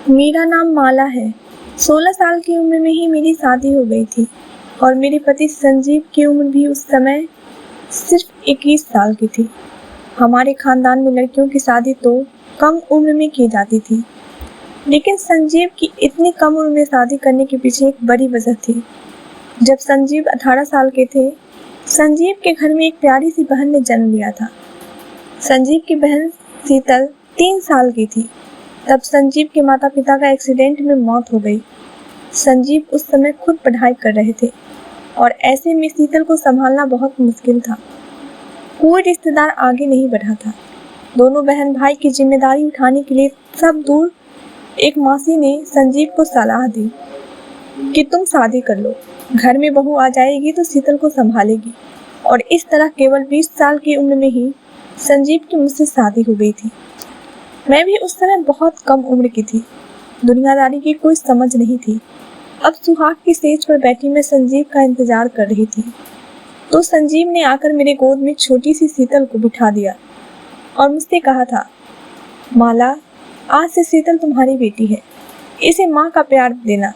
मेरा नाम माला है। 16 साल की उम्र में ही मेरी शादी हो गई थी और मेरे पति संजीव की उम्र भी उस समय सिर्फ 21 साल की थी। हमारे खानदान में लड़कियों की शादी तो कम उम्र में की जाती थी, लेकिन संजीव की इतनी कम उम्र में शादी करने के पीछे एक बड़ी वजह थी। जब संजीव 18 साल के थे, संजीव के घर में एक प्यारी सी बहन ने जन्म लिया था। संजीव की बहन शीतल 3 साल की थी। तब संजीव के माता पिता का एक्सीडेंट में मौत हो गई। संजीव उस समय खुद पढ़ाई कर रहे थे और ऐसे में शीतल को संभालना बहुत मुश्किल था। कोई रिश्तेदार आगे नहीं बढ़ा था। दोनों बहन भाई की जिम्मेदारी उठाने के लिए सब दूर एक मौसी ने संजीव को सलाह दी कि तुम शादी कर लो, घर में बहू आ जाएगी तो शीतल को संभालेगी। और इस तरह केवल 20 साल की उम्र में ही संजीव की मुझसे शादी हो गई थी। मैं भी उस समय बहुत कम उम्र की थी। दुनियादारी की कोई समझ नहीं थी। अब सुहाग की सेज पर बैठी मैं संजीव का इंतजार कर रही थी, तो संजीव ने आकर मेरे गोद में छोटी सी शीतल को बिठा दिया और मुझसे कहा था, माला, आज से शीतल तुम्हारी बेटी है। इसे माँ का प्यार देना।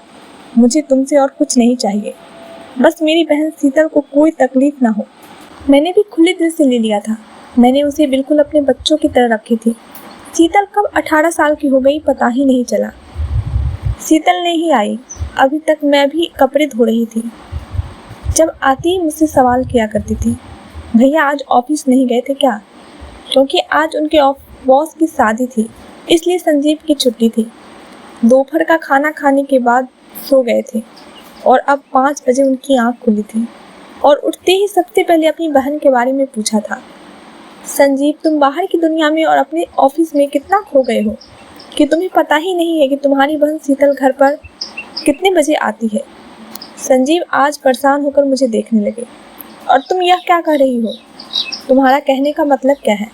मुझे तुमसे और कुछ नहीं चाहिए, बस मेरी बहन शीतल को कोई तकलीफ ना हो। मैंने भी खुले दिल से ले लिया था। मैंने उसे बिल्कुल अपने बच्चों की तरह रखी थी। शीतल कब 18 साल की हो गई पता ही नहीं चला। शीतल नहीं आई। अभी तक मैं भी कपड़े धो रही थी। जब आती ही मुझसे सवाल किया करती थी, भैया आज ऑफिस नहीं गए थे क्या? क्योंकि आज उनके बॉस की शादी थी, इसलिए संजीव की छुट्टी थी। दोपहर का खाना खाने के बाद सो गए थे और अब 5 बजे उनकी आंख खुली थी और उठते ही सबसे पहले अपनी बहन के बारे में पूछा था। संजीव, तुम बाहर की दुनिया में और अपने ऑफिस में कितना खो गए हो कि तुम्हें पता ही नहीं है कि तुम्हारी बहन शीतल घर पर कितने बजे आती है। संजीव आज परेशान होकर मुझे देखने लगे। और तुम यह क्या कह रही हो? तुम्हारा कहने का मतलब क्या है?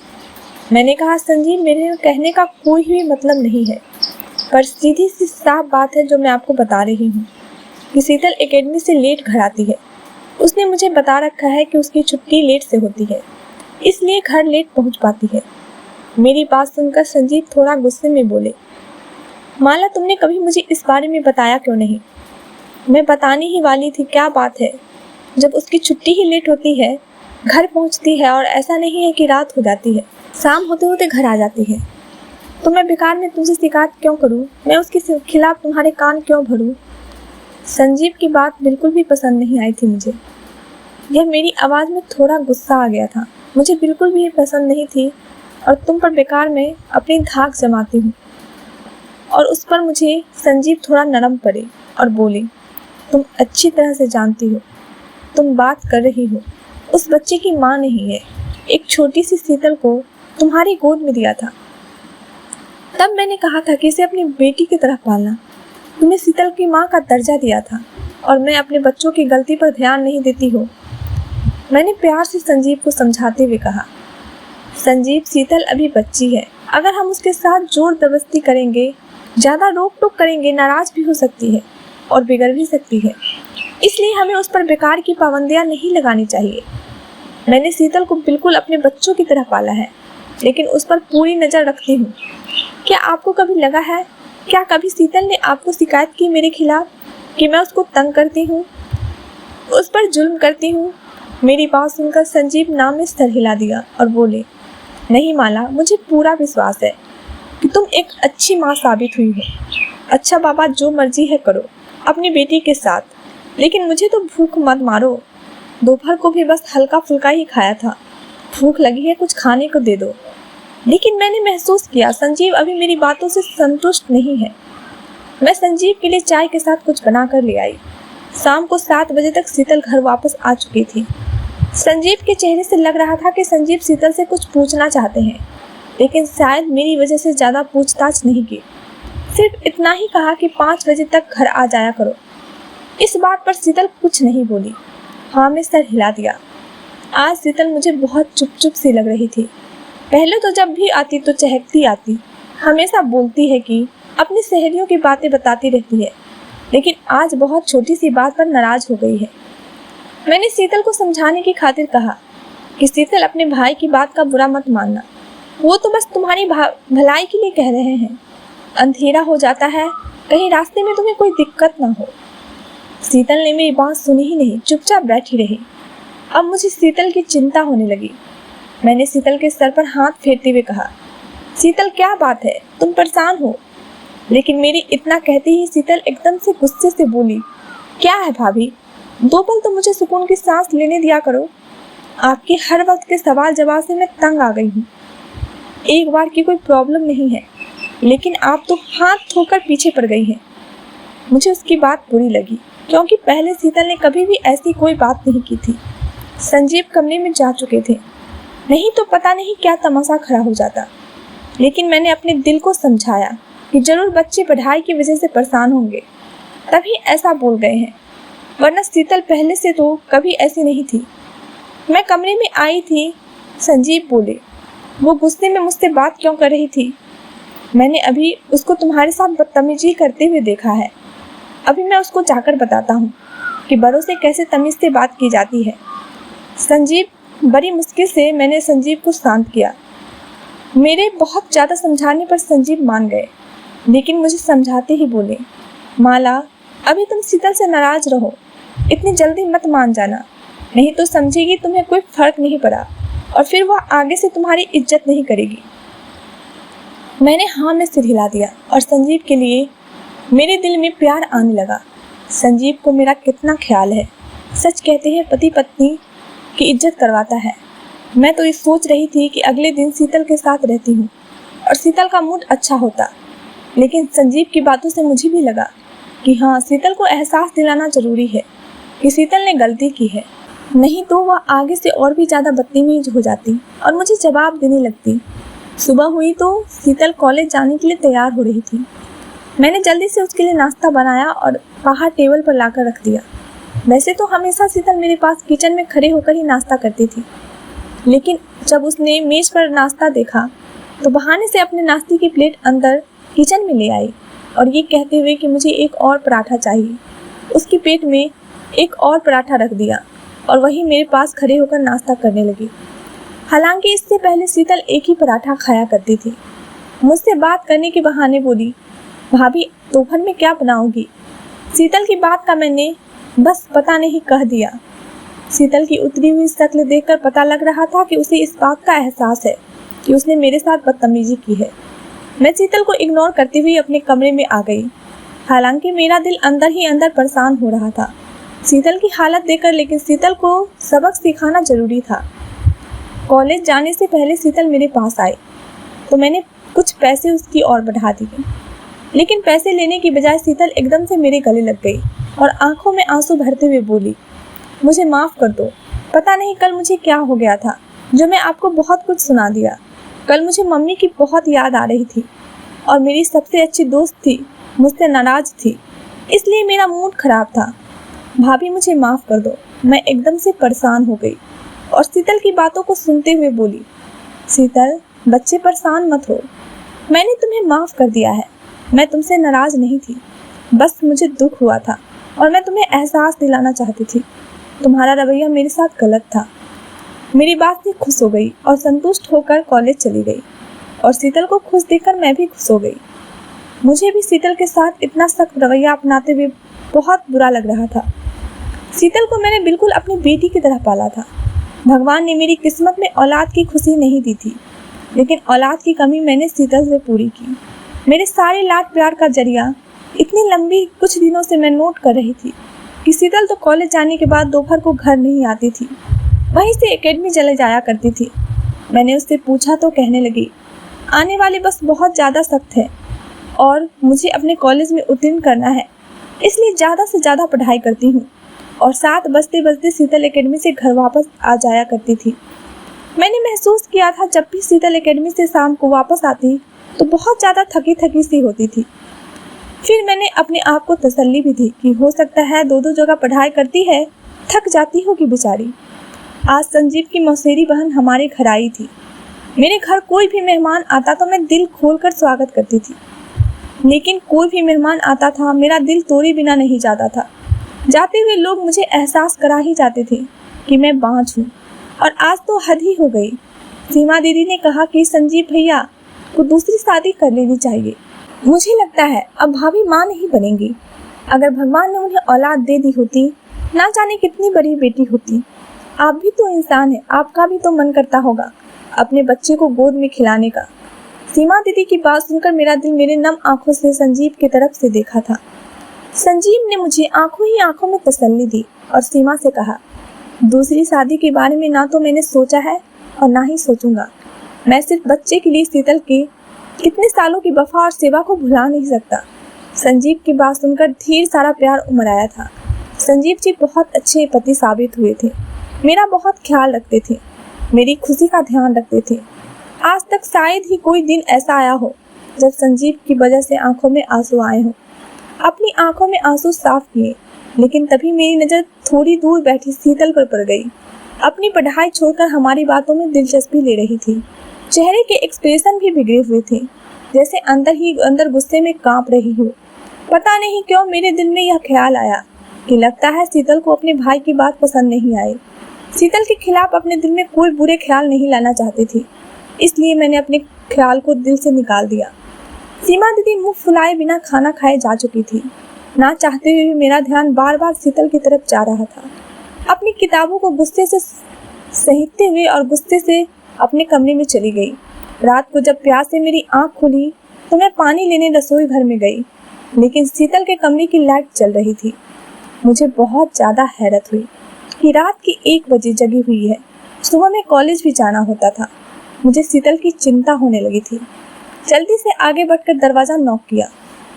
मैंने कहा, संजीव, मेरे कहने का कोई भी मतलब नहीं है, पर सीधी सी साफ बात है जो मैं आपको बता रही हूँ कि शीतल एकेडमी से लेट घर आती है। उसने मुझे बता रखा है कि उसकी छुट्टी लेट से होती है, इसलिए घर लेट पहुंच पाती है। मेरी बात सुनकर संजीव थोड़ा गुस्से में बोले, माला, तुमने कभी मुझे इस बारे में बताया क्यों नहीं? मैं बताने ही वाली थी। क्या बात है, जब उसकी छुट्टी ही लेट होती है, घर पहुंचती है और ऐसा नहीं है कि रात हो जाती है, शाम होते होते घर आ जाती है, तो मैं बेकार में तुमसे शिकायत क्यों करूं? मैं उसके खिलाफ तुम्हारे कान क्यों भरूं? संजीव की बात बिल्कुल भी पसंद नहीं आई थी मुझे। यह मेरी आवाज़ में थोड़ा गुस्सा आ गया था। मुझे बिल्कुल भी पसंद नहीं थी और तुम पर बेकार में अपनी धाक जमाती हूँ। और उस पर मुझे संजीव थोड़ा नरम पड़े और बोले, तुम अच्छी तरह से जानती हो, तुम बात कर रही हो उस बच्चे की माँ नहीं है। एक छोटी सी शीतल को तुम्हारी गोद में दिया था। तब मैंने कहा था कि इसे अपनी बेटी की तरह पालना। तुम्हें शीतल की माँ का दर्जा दिया था और मैं अपने बच्चों की गलती पर ध्यान नहीं देती हो। मैंने प्यार से संजीव को समझाते हुए कहा, संजीव, शीतल अभी बच्ची है। अगर हम उसके साथ जोर जबरदस्ती करेंगे, ज़्यादा रोक टोक करेंगे, नाराज भी हो सकती है और बिगड़ भी सकती है। इसलिए हमें उस पर बेकार की पाबंदियां नहीं लगानी चाहिए। मैंने शीतल को बिल्कुल अपने बच्चों की तरह पाला है, लेकिन उस पर पूरी नज़र रखती हूँ। क्या आपको कभी लगा है, क्या कभी शीतल ने आपको शिकायत की मेरे खिलाफ कि मैं उसको तंग करती हूँ, उस पर जुल्म करती हूँ? मेरी बात सुनकर संजीव नाम में सर हिला दिया और बोले, नहीं माला, मुझे पूरा विश्वास है कि तुम एक अच्छी माँ साबित हुई हो। अच्छा बाबा, जो मर्जी है करो अपनी बेटी के साथ, लेकिन मुझे तो भूख मत मारो। दोपहर को भी बस हल्का फुल्का ही खाया था। भूख लगी है, कुछ खाने को दे दो। लेकिन मैंने महसूस किया संजीव अभी मेरी बातों से संतुष्ट नहीं है। मैं संजीव के लिए चाय के साथ कुछ बना कर ले आई। शाम को 7 बजे तक शीतल घर वापस आ चुकी थी। संजीव के चेहरे से लग रहा था कि संजीव शीतल से कुछ पूछना चाहते हैं, लेकिन शायद मेरी वजह से ज़्यादा पूछताछ नहीं की। सिर्फ इतना ही कहा कि 5 बजे तक घर आ जाया करो। इस बात पर शीतल कुछ नहीं बोली। हाँ, मैं सर हिला दिया। आज शीतल मुझे बहुत चुप चुप सी लग रही थी। पहले तो जब भी आती तो चहकती आती, हमेशा बोलती है कि अपनी सहेलियों की बातें बताती रहती है, लेकिन आज बहुत छोटी सी बात पर नाराज हो गई है। मैंने शीतल को समझाने की खातिर कहा कि शीतल, अपने भाई की बात का बुरा मत मानना, वो तो बस तुम्हारी भलाई के लिए कह रहे हैं। अंधेरा हो जाता है, कहीं रास्ते में तुम्हें कोई दिक्कत ना हो। शीतल ने मेरी बात सुनी ही नहीं, चुपचाप बैठी रही। अब मुझे शीतल की चिंता होने लगी। मैंने शीतल के सर पर हाथ फेरते हुए कहा, शीतल क्या बात है, तुम परेशान हो? लेकिन मेरी इतना कहते ही शीतल एकदम से गुस्से से बोली, क्या है भाभी, 2 पल तो मुझे सुकून की सांस लेने दिया करो। आपके हर वक्त के सवाल जवाब से मैं तंग आ गई हूँ। एक बार की कोई प्रॉब्लम नहीं है, लेकिन आप तो हाथ धोकर पीछे पड़ गई हैं। मुझे उसकी बात बुरी लगी, क्योंकि पहले शीतल ने कभी भी ऐसी कोई बात नहीं की थी। संजीव कमरे में जा चुके थे, नहीं तो पता नहीं क्या तमाशा खड़ा हो जाता। लेकिन मैंने अपने दिल को समझाया कि जरूर बच्चे पढ़ाई की वजह से परेशान होंगे, तभी ऐसा बोल गए हैं, वरना शीतल पहले से तो कभी ऐसी नहीं थी। मैं कमरे में आई थी, संजीव बोले, वो गुस्से में मुझसे बात क्यों कर रही थी? मैंने अभी उसको तुम्हारे साथ बदतमीजी करते हुए देखा है। अभी मैं उसको जाकर बताता हूँ कि बड़ों से कैसे तमीज़ से बात की जाती है। संजीव, बड़ी मुश्किल से मैंने संजीव को शांत किया। मेरे बहुत ज़्यादा समझाने पर संजीव मान गए, लेकिन मुझे समझाते ही बोले, माला, अभी तुम शीतल से नाराज रहो, इतनी जल्दी मत मान जाना, नहीं तो समझेगी तुम्हें कोई फर्क नहीं पड़ा और फिर वह आगे से तुम्हारी इज्जत नहीं करेगी। मैंने हाँ में सिर हिला दिया और संजीव के लिए मेरे दिल में प्यार आने लगा। संजीव को मेरा कितना ख्याल है। सच कहते हैं, पति पत्नी की इज्जत करवाता है। मैं तो ये सोच रही थी कि अगले दिन शीतल के साथ रहती हूँ और शीतल का मूड अच्छा होता, लेकिन संजीव की बातों से मुझे भी लगा कि हाँ, शीतल को एहसास दिलाना जरूरी है कि शीतल ने गलती की है, नहीं तो वह आगे से और भी ज़्यादा बदतमीज हो जाती और मुझे जवाब देने लगती। सुबह हुई तो शीतल कॉलेज जाने के लिए तैयार हो रही थी। मैंने जल्दी से उसके लिए नाश्ता बनाया और बाहर टेबल पर लाकर रख दिया। वैसे तो हमेशा शीतल मेरे पास किचन में खड़े होकर ही नाश्ता करती थी, लेकिन जब उसने मेज पर नाश्ता देखा तो बहाने से अपने नाश्ते की प्लेट अंदर किचन में ले आई और ये कहते हुए कि मुझे एक और पराठा चाहिए, उसकी प्लेट में एक और पराठा रख दिया और वही मेरे पास खड़े होकर नाश्ता करने लगी। हालांकि इससे पहले शीतल एक ही पराठा खाया करती थी। मुझसे बात करने के बहाने बोली, भाभी दोपहर में क्या बनाओगी? शीतल की बात का मैंने बस पता नहीं कह दिया। शीतल की उतरी हुई शक्ल देखकर पता लग रहा था कि उसे इस बात का एहसास है कि उसने मेरे साथ बदतमीजी की है। मैं शीतल को इग्नोर करते हुए अपने कमरे में आ गई। हालांकि मेरा दिल अंदर ही अंदर परेशान हो रहा था शीतल की हालत देखकर, लेकिन शीतल को सबक सिखाना जरूरी था। कॉलेज जाने से पहले शीतल मेरे पास आई तो मैंने कुछ पैसे उसकी ओर बढ़ा दिए, लेकिन पैसे लेने की बजाय शीतल एकदम से मेरे गले लग गई और आंखों में आंसू भरते हुए बोली, मुझे माफ़ कर दो, पता नहीं कल मुझे क्या हो गया था जो मैं आपको बहुत कुछ सुना दिया। कल मुझे मम्मी की बहुत याद आ रही थी और मेरी सबसे अच्छी दोस्त थी मुझसे नाराज़ थी, इसलिए मेरा मूड ख़राब था। भाभी मुझे माफ़ कर दो। मैं एकदम से परेशान हो गई और शीतल की बातों को सुनते हुए बोली, शीतल बच्चे परेशान मत हो, मैंने तुम्हें माफ़ कर दिया है। मैं तुमसे नाराज़ नहीं थी, बस मुझे दुख हुआ था और मैं तुम्हें एहसास दिलाना चाहती थी। तुम्हारा रवैया मेरे साथ गलत था। मेरी बात से खुश हो गई और संतुष्ट होकर कॉलेज चली गई और शीतल को खुश देखकर मैं भी खुश हो गई। मुझे भी शीतल के साथ इतना सख्त रवैया अपनाते हुए बहुत बुरा लग रहा था। शीतल को मैंने बिल्कुल अपनी बेटी की तरह पाला था। भगवान ने मेरी किस्मत में औलाद की खुशी नहीं दी थी, लेकिन औलाद की कमी मैंने शीतल से पूरी की। मेरे सारे लाड प्यार का जरिया इतनी लंबी कुछ दिनों से मैं नोट कर रही थी कि शीतल तो कॉलेज जाने के बाद दोपहर को घर नहीं आती थी, वहीं से एकेडमी चले जाया करती थी। मैंने उससे पूछा तो कहने लगी, आने वाली बस बहुत ज़्यादा सख्त है और मुझे अपने कॉलेज में उत्तीर्ण करना है, इसलिए ज़्यादा से ज़्यादा पढ़ाई करती हूँ और 7 बजते बजते शीतल एकेडमी से घर वापस आ जाया करती थी। मैंने महसूस किया था जब भी शीतल एकेडमी से शाम को वापस आती तो बहुत ज़्यादा थकी थकी सी होती थी। फिर मैंने अपने आप को तसल्ली भी दी कि हो सकता है 2-2 जगह पढ़ाई करती है, थक जाती होगी बेचारी। आज संजीव की मौसेरी बहन हमारे घर आई थी। मेरे घर कोई भी मेहमान आता तो मैं दिल खोलकर स्वागत करती थी, लेकिन कोई भी मेहमान आता था मेरा दिल तोड़े बिना नहीं जाता था। जाते हुए लोग मुझे एहसास करा ही जाते थे कि मैं बाँझ हूँ, और आज तो हद ही हो गई। सीमा दीदी ने कहा कि संजीव भैया को दूसरी शादी कर लेनी चाहिए। मुझे लगता है अब भाभी माँ नहीं बनेंगी। अगर भगवान ने उन्हें औलाद दे दी होती, ना जाने कितनी बड़ी बेटी होती। आप भी तो इंसान हैं, आपका भी तो मन करता होगा अपने बच्चे को गोद में खिलाने का। सीमा दीदी की बात सुनकर मेरा दिल मेरे नम आंखों से संजीव की तरफ से देखा था। संजीव ने मुझे आंखों ही आंखों में तसल्ली दी और सीमा से कहा, दूसरी शादी के बारे में ना तो मैंने सोचा है और ना ही सोचूंगा। मैं सिर्फ बच्चे के लिए शीतल की कितने सालों की वफा और सेवा को भुला नहीं सकता। संजीव की बात सुनकर ढेर सारा प्यार उमड़ आया था। संजीव जी बहुत अच्छे पति साबित हुए थे, मेरा बहुत ख्याल रखते थे, मेरी खुशी का ध्यान रखते थे। आज तक शायद ही कोई दिन ऐसा आया हो जब संजीव की वजह से आंखों में आंसू आए हों। अपनी आंखों में आंसू साफ किए, लेकिन तभी मेरी नज़र थोड़ी दूर बैठी शीतल पर पड़ गई। अपनी पढ़ाई छोड़कर हमारी बातों में दिलचस्पी ले रही थी। चेहरे के एक्सप्रेशन भी बिगड़े हुए थे, जैसे अंदर ही अंदर गुस्से में कांप रही हो। पता नहीं क्यों मेरे दिल में यह ख्याल आया कि लगता है शीतल को अपने भाई की बात पसंद नहीं आई। शीतल के खिलाफ अपने दिल में कोई बुरे ख्याल नहीं लाना चाहती थी, इसलिए मैंने अपने ख्याल को दिल से निकाल दिया। सीमा दीदी मुंह फुलाए बिना खाना खाए जा चुकी थी। ना चाहते हुए भी मेरा ध्यान बार बार शीतल की तरफ जा रहा था। अपनी किताबों को गुस्से से सहीते हुए और गुस्से से अपने कमरे में चली गई। रात को जब प्यास से मेरी आंख खुली तो मैं पानी लेने रसोई घर में गई, लेकिन शीतल के कमरे की लाइट जल रही थी। मुझे बहुत ज़्यादा हैरत हुई कि रात की 1 बजे जगी हुई है, सुबह में कॉलेज भी जाना होता था। मुझे शीतल की चिंता होने लगी थी। जल्दी से आगे बढ़कर दरवाज़ा नॉक किया।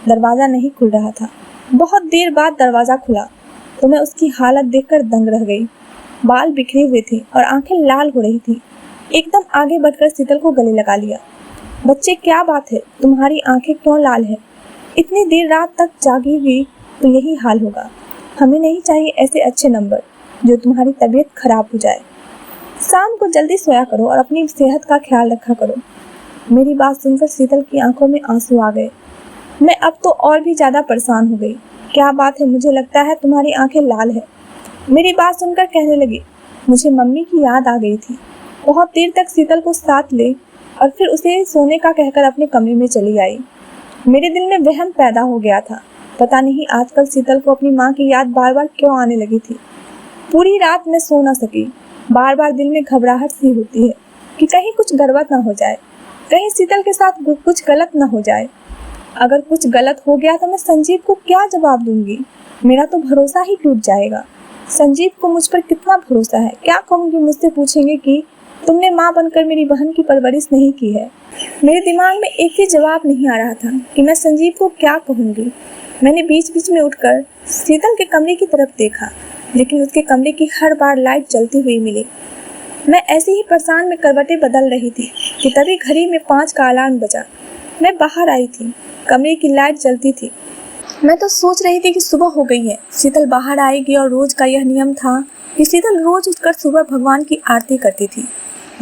दरवाज़ा नहीं खुल रहा था। बहुत देर बाद दरवाज़ा खुला तो मैं उसकी हालत देखकर दंग रह गई। बाल बिखरे हुए थे और आंखें लाल हो रही थी। एकदम आगे बढ़कर शीतल को गले लगा लिया। बच्चे, क्या बात है, तुम्हारी आंखें क्यों लाल है? इतनी देर रात तक जागी हुई तो यही हाल होगा। हमें नहीं चाहिए ऐसे अच्छे नंबर जो तुम्हारी तबीयत खराब हो जाए। शाम को जल्दी सोया करो और अपनी सेहत का ख्याल रखा करो। मेरी बात सुनकर शीतल की आंखों में आंसू आ गए। मैं अब तो और भी ज़्यादा परेशान हो गई। क्या बात है, मुझे लगता है तुम्हारी आंखें लाल है। मेरी बात सुनकर कहने लगी, मुझे मम्मी की याद आ गई थी। बहुत देर तक शीतल को साथ ले और फिर उसे सोने का कहकर अपने कमरे में चली आई। मेरे दिल में वहम पैदा हो गया था। पता नहीं आजकल शीतल को अपनी माँ की याद बार बार क्यों आने लगी थी। पूरी रात मैं सो न सकी। बार बार दिल में घबराहट सी होती है कि कहीं कुछ गड़बड़ न हो जाए, कहीं शीतल के साथ कुछ गलत न हो जाए। अगर कुछ गलत हो गया तो मैं संजीव को क्या जवाब दूंगी? मेरा तो भरोसा ही टूट जाएगा। संजीव को मुझ पर कितना भरोसा है। क्या कहूँगी? मुझसे पूछेंगे कि तुमने माँ बनकर मेरी बहन की परवरिश नहीं की है। मेरे दिमाग में एक ही जवाब नहीं आ रहा था कि मैं संजीव को क्या कहूँगी। मैंने बीच बीच में उठकर शीतल के कमरे की तरफ देखा, लेकिन उसके कमरे की हर बार लाइट जलती हुई मिली। मैं ऐसे ही परेशान में करवटें बदल रही थी कि तभी घड़ी में 5 का अलार्म बजा। मैं बाहर आई थी, कमरे की लाइट जलती थी। मैं तो सोच रही थी कि सुबह हो गई है, शीतल बाहर आएगी और रोज का यह नियम था कि शीतल रोज उठकर सुबह भगवान की आरती करती थी।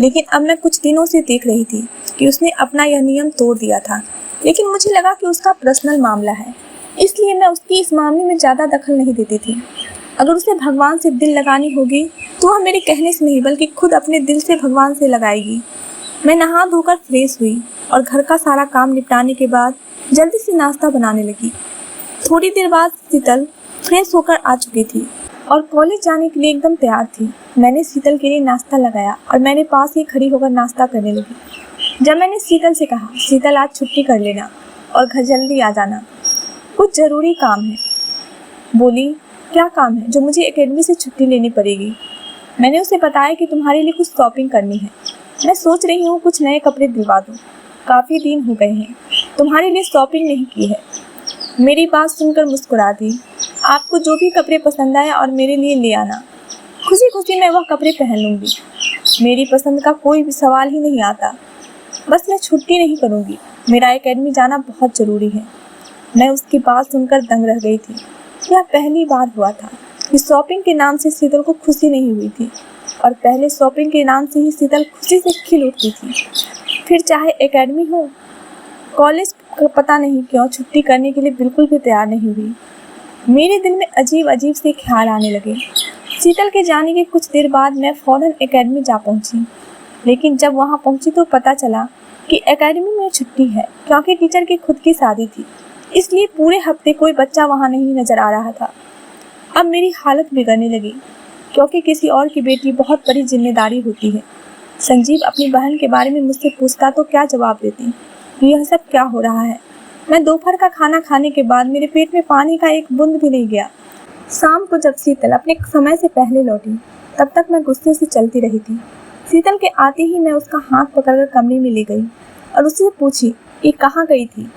लेकिन अब मैं कुछ दिनों से देख रही थी कि उसने अपना यह नियम तोड़ दिया था। लेकिन मुझे लगा कि उसका पर्सनल मामला है, इसलिए मैं उसकी इस मामले में ज़्यादा दखल नहीं देती थी। अगर उसे भगवान से दिल लगानी होगी तो वह मेरे कहने से नहीं बल्कि खुद अपने दिल से भगवान से लगाएगी। मैं नहा धोकर फ्रेश हुई और घर का सारा काम निपटाने के बाद जल्दी से नाश्ता बनाने लगी। थोड़ी देर बाद शीतल फ्रेश होकर आ चुकी थी और कॉलेज जाने के लिए एकदम तैयार थी। मैंने शीतल के लिए नाश्ता लगाया और मैंने पास ही खड़ी होकर नाश्ता करने लगी। जब मैंने शीतल से कहा, शीतल आज छुट्टी कर लेना और घर जल्दी आ जाना, कुछ ज़रूरी काम है। बोली, क्या काम है जो मुझे एकेडमी से छुट्टी लेनी पड़ेगी? मैंने उसे बताया कि तुम्हारे लिए कुछ शॉपिंग करनी है। मैं सोच रही हूँ कुछ नए कपड़े दिलवा दूँ, काफ़ी दिन हो गए हैं तुम्हारे लिए शॉपिंग नहीं की है। मेरी बात सुनकर मुस्कुरा दी। आपको जो भी कपड़े पसंद आए और मेरे लिए ले आना, खुशी खुशी मैं वह कपड़े पहन लूँगी। मेरी पसंद का कोई भी सवाल ही नहीं आता, बस मैं छुट्टी नहीं करूँगी। मेरा एकेडमी जाना बहुत ज़रूरी है। मैं उसकी बात सुनकर दंग रह गई थी। यह पहली बार हुआ था कि शॉपिंग के नाम से शीतल को खुशी नहीं हुई थी, और पहले शॉपिंग के नाम से ही शीतल खुशी से खिल उठती थी। फिर चाहे एकेडमी हो, कॉलेज, पता नहीं क्यों छुट्टी करने के लिए बिल्कुल भी तैयार नहीं हुई। मेरे दिल में अजीब अजीब से ख्याल आने लगे। शीतल के जाने के कुछ देर बाद मैं फ़ौरन एकेडमी जा पहुंची, लेकिन जब वहां पहुंची तो पता चला कि एकेडमी में छुट्टी है क्योंकि टीचर की खुद की शादी थी, इसलिए पूरे हफ्ते कोई बच्चा वहाँ नहीं नजर आ रहा था। अब मेरी हालत बिगड़ने लगी क्योंकि किसी और की बेटी बहुत बड़ी जिम्मेदारी होती है। संजीव अपनी बहन के बारे में मुझसे पूछता तो क्या जवाब देती? यह सब क्या हो रहा है? मैं दोपहर का खाना खाने के बाद मेरे पेट में पानी का एक बूंद भी नहीं गया। शाम को जब शीतल अपने समय से पहले लौटी, तब तक मैं गुस्से से चलती रही थी। शीतल के आते ही मैं उसका हाथ पकड़कर कमरे में ले गई और उससे पूछी कि कहाँ गई थी।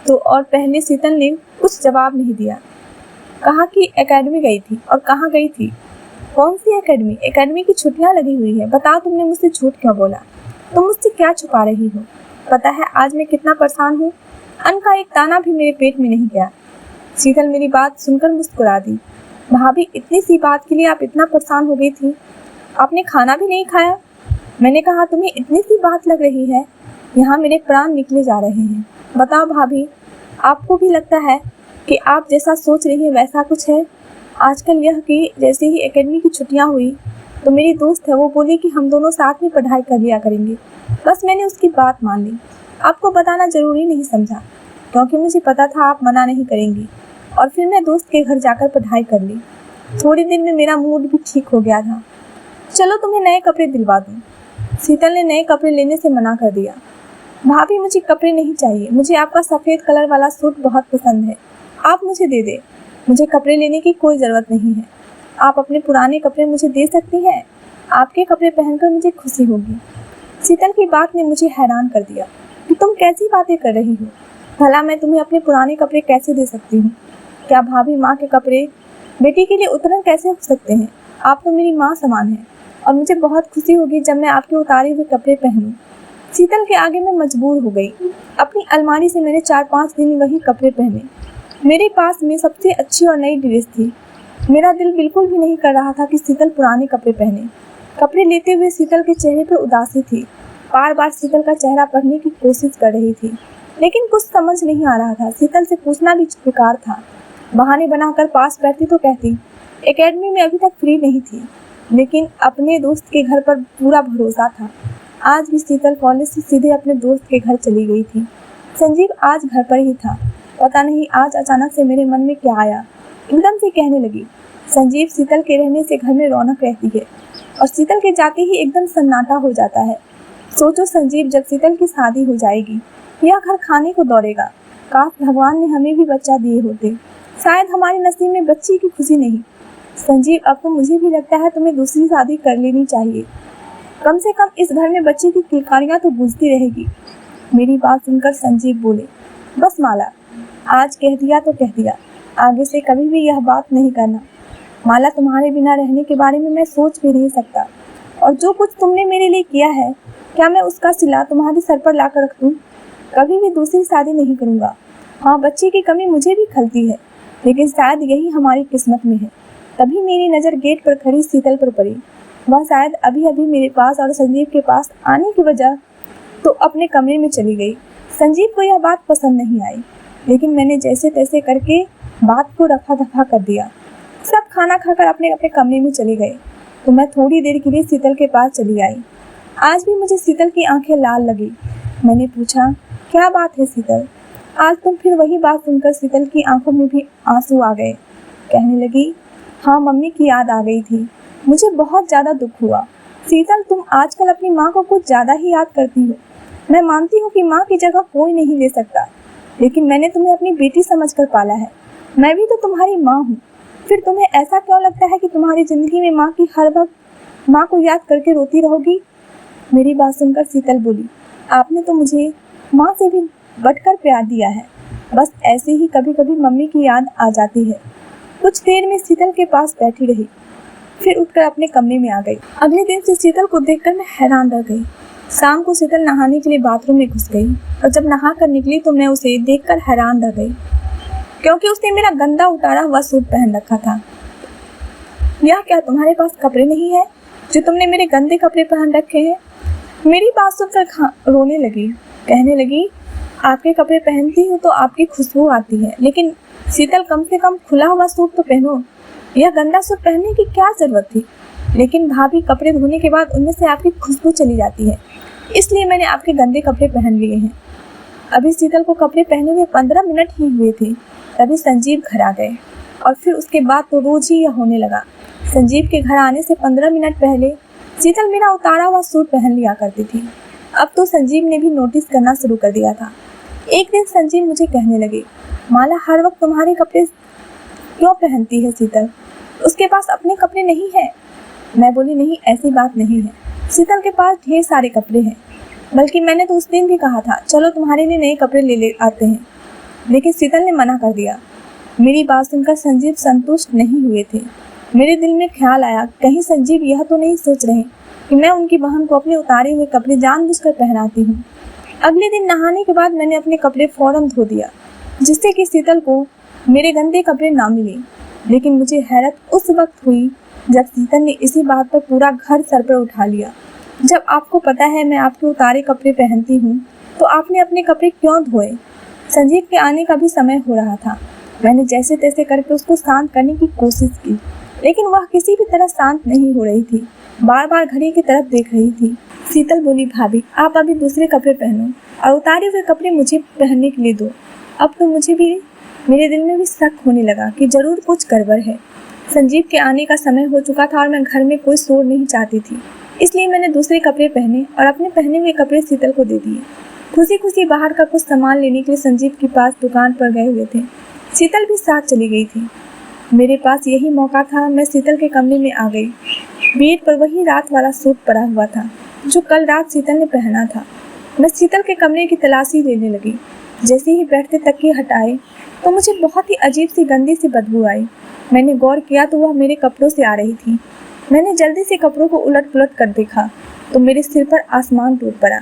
तो और पहले शीतल ने कुछ जवाब नहीं दिया। कहा कि एकेडमी गई थी। और कहाँ गई थी? कौन सी एकेडमी? एकेडमी की छुट्टियां लगी हुई है। बताओ, तुमने मुझसे झूठ क्यों बोला? तुम मुझसे क्या छुपा रही हो? पता है आज मैं कितना परेशान हूँ? अन्न का एक दाना भी मेरे पेट में नहीं गया। शीतल मेरी बात सुनकर मुस्कुरा दी। भाभी, इतनी सी बात के लिए आप इतना परेशान हो गई थी? आपने खाना भी नहीं खाया? मैंने कहा तुम्हें इतनी सी बात लग रही है? यहाँ मेरे प्राण निकले जा रहे हैं। बताओ भाभी, आपको भी लगता है कि आप जैसा सोच रही है वैसा कुछ है? आजकल यह कि जैसे ही एकेडमी की छुट्टियां हुई तो मेरी दोस्त है, वो बोली कि हम दोनों साथ में पढ़ाई कर लिया करेंगे। बस मैंने उसकी बात मान ली। आपको बताना जरूरी नहीं समझा क्योंकि मुझे पता था आप मना नहीं करेंगी। और फिर मैं दोस्त के घर जाकर पढ़ाई कर ली। थोड़ी देर में मेरा मूड भी ठीक हो गया था। चलो तुम्हें नए कपड़े दिलवा दूँ। शीतल ने नए कपड़े लेने से मना कर दिया। भाभी, मुझे कपड़े नहीं चाहिए। मुझे आपका सफ़ेद कलर वाला सूट बहुत पसंद है, आप मुझे दे दे। मुझे कपड़े लेने की कोई ज़रूरत नहीं है। आप अपने पुराने कपड़े मुझे दे सकती हैं। आपके कपड़े पहनकर मुझे खुशी होगी। शीतल की बात ने मुझे हैरान कर दिया कि तुम कैसी बातें कर रही हो? भला मैं तुम्हें अपने पुराने कपड़े कैसे दे सकती हूँ? क्या भाभी, माँ के कपड़े बेटी के लिए उतरन कैसे हो सकते हैं? आप तो मेरी माँ समान हैं और मुझे बहुत खुशी होगी जब मैं आपके उतारे हुए कपड़े पहनूं। शीतल के आगे मैं मजबूर हो गई। अपनी अलमारी से मैंने 4-5 दिन वही कपड़े पहने। मेरे पास में सबसे अच्छी और नई ड्रेस थी। मेरा दिल बिल्कुल भी नहीं कर रहा था कि शीतल पुराने कपड़े पहने। कपड़े लेते हुए शीतल के चेहरे पर उदासी थी। बार बार शीतल का चेहरा पढ़ने की कोशिश कर रही थी, लेकिन कुछ समझ नहीं आ रहा था। शीतल से पूछना भी बेकार था। बहाने बनाकर पास बैठती तो कहती एकेडमी में अभी तक फ्री नहीं थी, लेकिन अपने दोस्त के घर पर पूरा भरोसा था। आज भी शीतल कॉलेज से सीधे अपने दोस्त के घर चली गई थी। संजीव आज घर पर ही था। पता नहीं आज अचानक से मेरे मन में क्या आया। एकदम से कहने लगी, संजीव, शीतल के रहने से घर में रौनक रहती है और शीतल के जाते ही एकदम सन्नाटा हो जाता है। सोचो संजीव, जब शीतल की शादी हो जाएगी यह घर खाने को दौड़ेगा। काश भगवान ने हमें भी बच्चा दिए होते। शायद हमारे नसीब में बच्ची की खुशी नहीं। संजीव, अब तो मुझे भी लगता है तुम्हें दूसरी शादी कर लेनी चाहिए। कम से कम इस घर में बच्चे की किलकारियाँ तो गूंजती रहेगी। मेरी बात सुनकर संजीव बोले, बस माला, आज कह दिया तो कह दिया, आगे से कभी भी यह बात नहीं करना। माला, तुम्हारे बिना रहने के बारे में मैं सोच भी नहीं सकता। और जो कुछ तुमने मेरे लिए किया है, क्या मैं उसका सिला तुम्हारे सर पर लाकर रख दूं? कभी भी दूसरी शादी नहीं करूंगा। हाँ, बच्चे की कमी मुझे भी खलती है, लेकिन शायद यही हमारी किस्मत में है। तभी मेरी नज़र गेट पर खड़ी शीतल पर पड़ी। वह शायद अभी अभी मेरे पास और संजीव के पास आने की वजह तो अपने कमरे में चली गई। संजीव को यह बात पसंद नहीं आई, लेकिन मैंने जैसे तैसे करके बात को रफा दफा कर दिया। सब खाना खाकर अपने अपने कमरे में चले गए तो मैं थोड़ी देर के लिए शीतल के पास चली आई। आज भी मुझे शीतल की आंखें लाल लगी। मैंने पूछा, क्या बात है शीतल? आज तुम फिर वही बात सुनकर शीतल की आंखों में भी आंसू आ गए। कहने लगी, हाँ, मम्मी की याद आ गई थी। मुझे बहुत ज़्यादा दुख हुआ। शीतल, तुम आजकल अपनी माँ को कुछ ज़्यादा ही याद करती हो। मैं मानती हूँ कि माँ की जगह कोई नहीं ले सकता, लेकिन मैंने तुम्हें अपनी बेटी समझकर पाला है। मैं भी तो तुम्हारी माँ हूँ। फिर तुम्हें ऐसा क्यों लगता है कि तुम्हारी ज़िंदगी में माँ की हर वक्त माँ को याद करके रोती रहोगी? मेरी बात सुनकर शीतल बोली, आपने तो मुझे माँ से भी बढ़कर प्यार दिया है। बस ऐसे ही कभी कभी मम्मी की याद आ जाती है। कुछ देर में शीतल के पास बैठी रही, फिर उठकर अपने कमरे में आ गई। अगले दिन से शीतल को देखकर मैं हैरान रह गई। शाम को शीतल नहाने के लिए बाथरूम में घुस गई और जब नहा कर निकली तो मैं उसे देखकर हैरान रह गई, क्योंकि उसने मेरा गंदा उतारा हुआ सूट पहन रखा था। यह क्या, तुम्हारे पास कपड़े नहीं है जो तुमने मेरे गंदे कपड़े पहन रखे हैं? मेरी बात सुनकर रोने लगी। कहने लगी, आपके कपड़े पहनती हूँ तो आपकी खुशबू आती है, लेकिन शीतल, कम से कम खुला हुआ सूट तो पहनो। यह गंदा सूट पहनने की क्या जरूरत थी? लेकिन भाभी, कपड़े धोने के बाद उनमें से आपकी खुशबू चली जाती है। इसलिए मैंने आपके गंदे कपड़े पहन लिए हैं। अभी शीतल को कपड़े पहने हुए 15 मिनट ही हुए थे, तभी संजीव घर आ गए और फिर उसके बाद तो रोज ही यह होने लगा। संजीव के घर आने से 15 मिनट पहले शीतल मेरा उतारा हुआ सूट पहन लिया करती थी। अब तो संजीव ने भी नोटिस करना शुरू कर दिया था। एक दिन संजीव मुझे कहने लगे, माला हर वक्त तुम्हारे कपड़े क्यों पहनती है शीतल? उसके पास अपने कपड़े नहीं है। मैं बोली, नहीं, ऐसी बात नहीं है, शीतल के पास ढेर सारे कपड़े हैं। बल्कि मैंने तो उस दिन भी कहा था, चलो तुम्हारे लिए नए कपड़े ले आते हैं, लेकिन शीतल ने मना कर दिया। मेरी बात सुनकर संजीव संतुष्ट नहीं हुए थे। मेरे दिल में ख्याल आया, कहीं संजीव यह तो नहीं सोच रहे कि मैं उनकी बहन को अपने उतारे हुए कपड़े जानबूझकर पहनाती हूँ। अगले दिन नहाने के बाद मैंने अपने कपड़े फौरन धो दिया, जिससे कि शीतल को मेरे गंदे कपड़े ना मिले। लेकिन मुझे हैरत उस वक्त हुई जब शीतल ने इसी बात पर पूरा घर सर पर उठा लिया। जब आपको पता है मैं आपके उतारे कपड़े पहनती हूँ, तो आपने अपने कपड़े क्यों धोए? संजीव के आने का भी समय हो रहा था। मैंने जैसे तैसे करके उसको शांत करने की कोशिश की, लेकिन वह किसी भी तरह शांत नहीं हो रही थी। बार बार घड़ी की तरफ देख रही थी। शीतल बोली, भाभी आप अभी दूसरे कपड़े पहनो और उतारे हुए कपड़े मुझे पहनने के लिए दो। अब तो मेरे दिल में भी शक होने लगा कि जरूर कुछ गड़बड़ है। संजीव के आने का समय हो चुका था और मैं घर में कोई शोर नहीं चाहती थी, इसलिए मैंने दूसरे कपड़े पहने और अपने पहने हुए कपड़े शीतल को दे दिए। खुशी खुशी बाहर का कुछ सामान लेने के लिए संजीव के पास दुकान पर गए हुए थे। शीतल भी साथ चली गई थी। मेरे पास यही मौका था। मैं शीतल के कमरे में आ गई। बेड पर वही रात वाला सूट पड़ा हुआ था जो कल रात शीतल ने पहना था। मैं शीतल के कमरे की तलाशी लेने लगी। जैसे ही बैठते तकिए हटाए तो मुझे बहुत ही अजीब सी गंदी सी बदबू आई। मैंने गौर किया तो वह मेरे कपड़ों से आ रही थी। मैंने जल्दी से कपड़ों को उलट पुलट कर देखा तो मेरे सिर पर आसमान टूट पड़ा।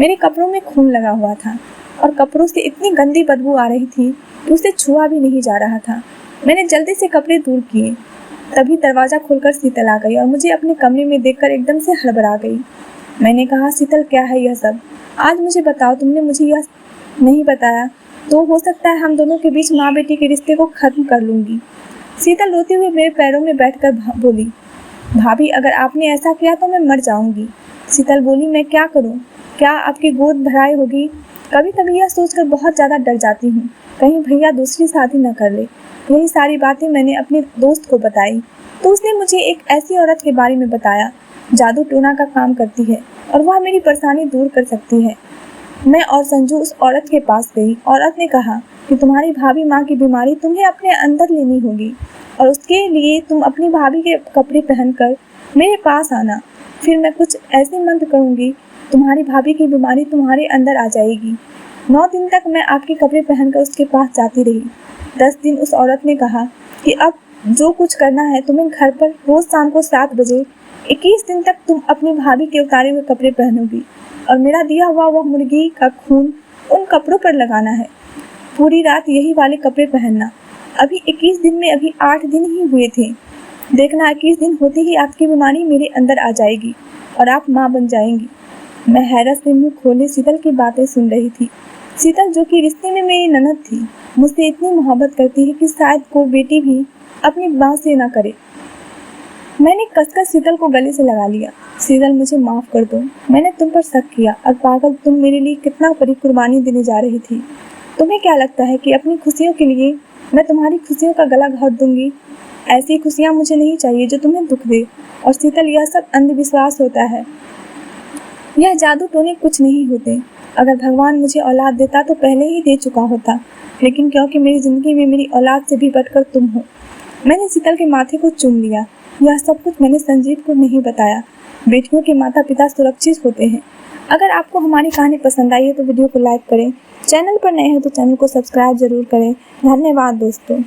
मेरे कपड़ों में खून लगा हुआ था और कपड़ों से इतनी गंदी बदबू आ रही थी कि उसे छुआ भी नहीं जा रहा था। मैंने जल्दी से कपड़े दूर किए, तभी दरवाजा खोलकर शीतल आ गई और मुझे अपने कमरे में देखकर एकदम से हड़बड़ा गई। मैंने कहा, शीतल क्या है यह सब? आज मुझे बताओ, तुमने मुझे यह नहीं बताया तो हो सकता है हम दोनों के बीच माँ बेटी के रिश्ते को खत्म कर लूंगी। शीतल रोते हुए मेरे पैरों में बैठकर बोली, भाभी अगर आपने ऐसा किया तो मैं मर जाऊंगी। शीतल बोली, मैं क्या करूं? क्या आपकी गोद भराई होगी? कभी कभी यह सोचकर बहुत ज़्यादा डर जाती हूँ, कहीं भैया दूसरी शादी न कर ले। यही सारी बातें मैंने अपने दोस्त को बताई तो उसने मुझे एक ऐसी औरत के बारे में बताया, जादू टोना का काम करती है और वह मेरी परेशानी दूर कर सकती है। मैं और संजू उस औरत के पास गई। औरत ने कहा कि तुम्हारी भाभी माँ की बीमारी तुम्हें अपने अंदर लेनी होगी और उसके लिए तुम अपनी भाभी के कपड़े पहनकर मेरे पास आना। फिर मैं कुछ ऐसे मंत्र करूँगी, तुम्हारी भाभी की बीमारी तुम्हारे अंदर आ जाएगी। 9 दिन तक मैं आपके कपड़े पहनकर उसके पास जाती रही। 10 दिन उस औरत ने कहा कि अब जो कुछ करना है तुम्हें घर पर रोज शाम को 7 बजे 21 दिन तक तुम अपनी भाभी के उतारे हुए कपड़े पहनोगी और मेरा दिया हुआ वह मुर्गी का खून उन कपड़ों पर लगाना है। पूरी रात यही वाले कपड़े पहनना। अभी 21 दिन में अभी 8 दिन ही हुए थे। देखना 21 दिन होते ही आपकी बीमारी मेरे अंदर आ जाएगी और आप माँ बन जाएंगी। मैं हैरत से मुंह खोले शीतल की बातें सुन रही थी। शीतल जो कि रिश्ते में मेरी ननद थी, मुझसे इतनी मोहब्बत करती है कि शायद कोई बेटी भी अपनी माँ से ना करे। मैंने कसकर शीतल को गले से लगा लिया। शीतल मुझे माफ़ कर दो, मैंने तुम पर शक किया और पागल, तुम मेरे लिए कितना बड़ी कुर्बानी देने जा रही थी। तुम्हें क्या लगता है कि अपनी खुशियों के लिए मैं तुम्हारी खुशियों का गला घोट दूंगी? ऐसी खुशियाँ मुझे नहीं चाहिए जो तुम्हें दुख दे। और शीतल, यह सब अंधविश्वास होता है, यह जादू टोने कुछ नहीं होते। अगर भगवान मुझे औलाद देता तो पहले ही दे चुका होता, लेकिन क्योंकि मेरी ज़िंदगी में मेरी औलाद से भी बढ़कर तुम हो। मैंने शीतल के माथे को चूम लिया। यह सब कुछ मैंने संजीव को नहीं बताया। बेटियों के माता पिता सुरक्षित होते हैं। अगर आपको हमारी कहानी पसंद आई है तो वीडियो को लाइक करें। चैनल पर नए हैं तो चैनल को सब्सक्राइब जरूर करें। धन्यवाद दोस्तों।